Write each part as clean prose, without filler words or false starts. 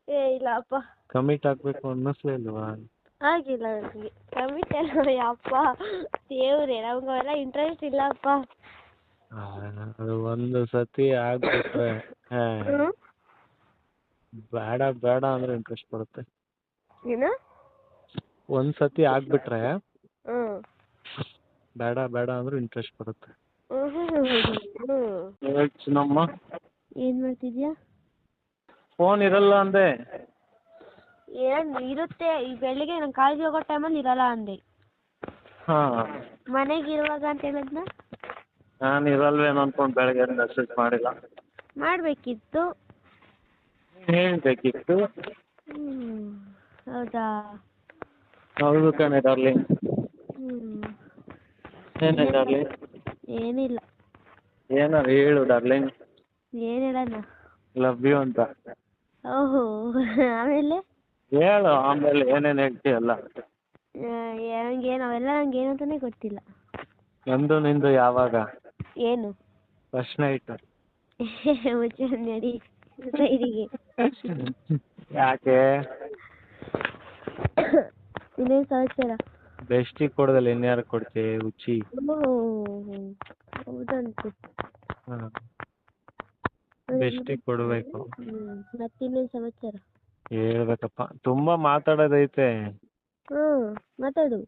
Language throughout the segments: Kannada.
ಏ ಇಲ್ಲಪ್ಪ. ಕಮಿಟ್ ಆಗ್ಬೇಕು ಅನ್ನಿಸ್ಲಿಲ್ವಾ? ಆಗಿಲ್ಲ ನನಗೆ ಕಮಿಟ್ ಎಲ್ಲ ಯಪ್ಪ ದೇವ್ರೆ ನಮ್ಗೆ ಅವೆಲ್ಲ ಇಂಟ್ರೆಸ್ಟ್ ಇಲ್ಲಪ್ಪ. ಅದು ಒಂದು ಸತಿ ಆಗ್ಬಿಟ್ರೆ ಹ್ಞೂ ಬೇಡ ಬೇಡ ಅಂದ್ರೆ ಇಂಟ್ರೆಸ್ಟ್ ಬರುತ್ತೆ. ಏನು? ಒಂದ್ ಸತಿ ಆಗ್ಬಿಟ್ರೆ ಹ್ಞೂ ಬೇಡ ಬೇಡ ಅಂದ್ರೆ ಇಂಟ್ರೆಸ್ಟ್ ಬರುತ್ತೆ. ಹ್ಞೂ ಚಿನ್ನಮ್ಮ ಏನು ಮಾಡ್ತಿದ್ಯಾ? ಫೋನ್ ಇರಲ್ಲ ಅಂದೆ. ಏನು ಇರುತ್ತೆ, ಈ ಬೆಳಿಗ್ಗೆ ನಾನು ಕಾಲೇಜಿಗೆ ಹೋಗೋ ಟೈಮಲ್ಲಿ ಇರಲ್ಲ ಅಂದೆ. ಹಾ ಮನೆಗೆ ಇರುವಾಗ ಅಂತ ಹೇಳಿದ್ನ. ನಾನು ಇರಲ್ವೇನೋ ಅನ್ಕೊಂಡು ಬೆಳಗ್ಗೆ ಮೆಸೇಜ್ ಮಾಡಿಲ್ಲ. ಮಾಡಬೇಕಿತ್ತು. ಹೇಳ್ಬೇಕಿತ್ತು. ಹೌದಾ? ಹೌದು ಕಣೆ ಡಾರ್ಲಿಂಗ್. ಏನೇ ಡಾರ್ಲಿಂಗ್? ಏನಿಲ್ಲ. ಏನಾರು ಹೇಳು ಡಾರ್ಲಿಂಗ್. ಏನು ಹೇಳೋಣ? ಲವ್ ಯು ಅಂತ. ಓಹೋ ಆಮೇಲೆ ಹೇಳು, ಆಮೇಲೆ ಏನೇನು ಹೇಳ್ತೀಯಲ್ಲ. ನಂಗೇನು ಅವೆಲ್ಲ ನಂಗೇನು ಅಂತಾನೆ ಗೊತ್ತಿಲ್ಲ. ನಂದು ನಿಂದು ಯಾವಾಗ? ಏನು? First night. ಮುಚ್ಚ ನಡಿ ಸೈಡಿಗೆ. ಯಾಕೆ? ಇನ್ನೇನು ಸಮಾಚಾರ? ಬೆಸ್ಟಿಗೆ ಕೊಡೋದಲ್ಲ ಇನ್ಯಾರು ಕೊಡ್ತೀವಿ ಹುಚ್ಚಿ? ಹೌದಂತೆ. ಹಾಂ, ಬೆಸ್ಟಿಗೆ ಕೊಡಬೇಕು. ಮತ್ತಿನ್ನೇನು ಸಮಾಚಾರ? ಹೇಳ್ಬೇಕಪ್ಪ, ತುಂಬಾ ಮಾತಾಡೋದೈತೆ. ಮಾತಾಡು.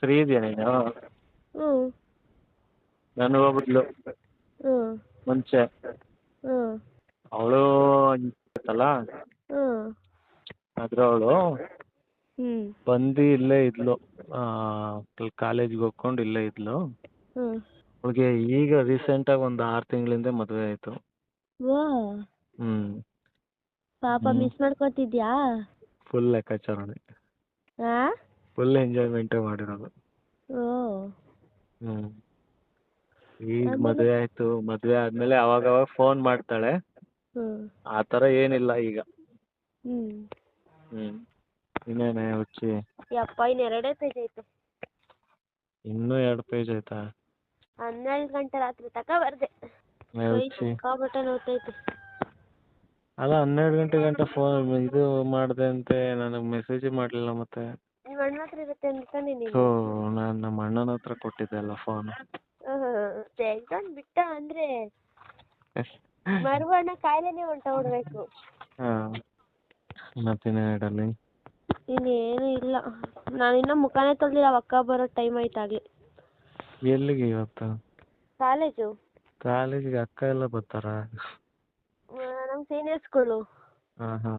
ಫ್ರೀ ಇದೆಯಾ ನೀನು? ಹ್ಞೂ ನನಗೊಬ್ಳು ಹ್ಞೂ ಮುಂಚೆ ಹ್ಞೂ ಅವಳು ಇತ್ತಲ್ಲ, ಹ್ಞೂ ಆದ್ರೆ ಅವಳು ಹ್ಞೂ ಬಂದು ಇಲ್ಲೇ ಇದ್ಲು, ಕಾಲೇಜ್ಗೆ ಹೋಗ್ಕೊಂಡು ಇಲ್ಲೇ ಇದ್ಲು. ಹ್ಞೂ ಅವಳಿಗೆ ಈಗ ರೀಸೆಂಟಾಗಿ ಒಂದು 6 ತಿಂಗಳಿಂದ ಮದುವೆ ಆಯಿತು. ವಾ ಹ್ಮ್, ಪಾಪ ಮಿಸ್ ಮಾಡ್ಕೊತಿದ್ಯಾ? ಫುಲ್ ಲೆಕ್ಕಾಚಾರನೇ, ಹಾಂ ಫುಲ್ ಎಂಜಾಯ್ಮೆಂಟೇ ಮಾಡಿರೋದು. ಓ ಈಗ ಮದುವೆ ಆಯ್ತು. ಮದುವೆ ಆದ್ಮೇಲೆ ಅವಾಗವಾಗ ಫೋನ್ ಮಾಡ್ತಾಳೆ. ಆ ಥರ ಏನಿಲ್ಲ ಈಗ. ಇನ್ನೇನೆ ಹುಚ್ಚಿ? ಯಪ್ಪ ಇನ್ನು 2 ಪೇಜ್ ಐತೆ. ಇನ್ನೂ 2 ಪೇಜ್ ಆಯ್ತಾ? 12 ಗಂಟೆ ರಾತ್ರಿ ತಕ ಬರ್ದೆ. ಸಿಕ್ಕಾಪಟ್ಟೆ ನೋತೈತೆ. ಅಲ್ಲ 12 ಗಂಟೆ ಫೋನ್ ಇದು ಮಾಡಿದೆ ಅಂತೆ, ನನಗೆ ಮೆಸೇಜ್ ಮಾಡಲಿಲ್ಲ ಮತ್ತೆ. ನಿಮ್ಮ ಅಣ್ಣ ಹತ್ರ ಇರುತ್ತೆ ಅನ್ಕೊಂಡೆ ನೀನು. ಸೊ ನಾನು ನಮ್ಮ ಅಣ್ಣನ ಹತ್ರ ಕೊಟ್ಟಿದ್ದೆ ಅಲ್ಲ ಫೋನು. ತೆಗ್ದೊಂದು ಬಿಟ್ಟ ಅಂದರೆ ಮರುವಣ್ಣ ಕಾಯಿಲೆನೇ ಹೊಂಟೋಗ್ಬಿಡ್ಬೇಕು. ಹಾಂ, ಮತ್ತಿನ್ನೇ ಡಾರ್ಲಿಂಗ್? ಇನ್ನೇನು ಇಲ್ಲ. ನಾನು ಇನ್ನೂ ಮುಖನೇ ತೊಳೆದಿಲ್ಲ, ಅಕ್ಕ ಬರೋ ಟೈಮ್ ಆಯ್ತಾಗಲಿ. ಎಲ್ಲಿಗೆ ಇವತ್ತು? ಕಾಲೇಜು. ಕಾಲೇಜಿಗೆ ಅಕ್ಕ ಎಲ್ಲ ಬರ್ತಾರಾ? ನಮ್ಮ ಸೀನಿಯರ್ಸ್ಗಳು. ಹಾಂ ಹಾಂ.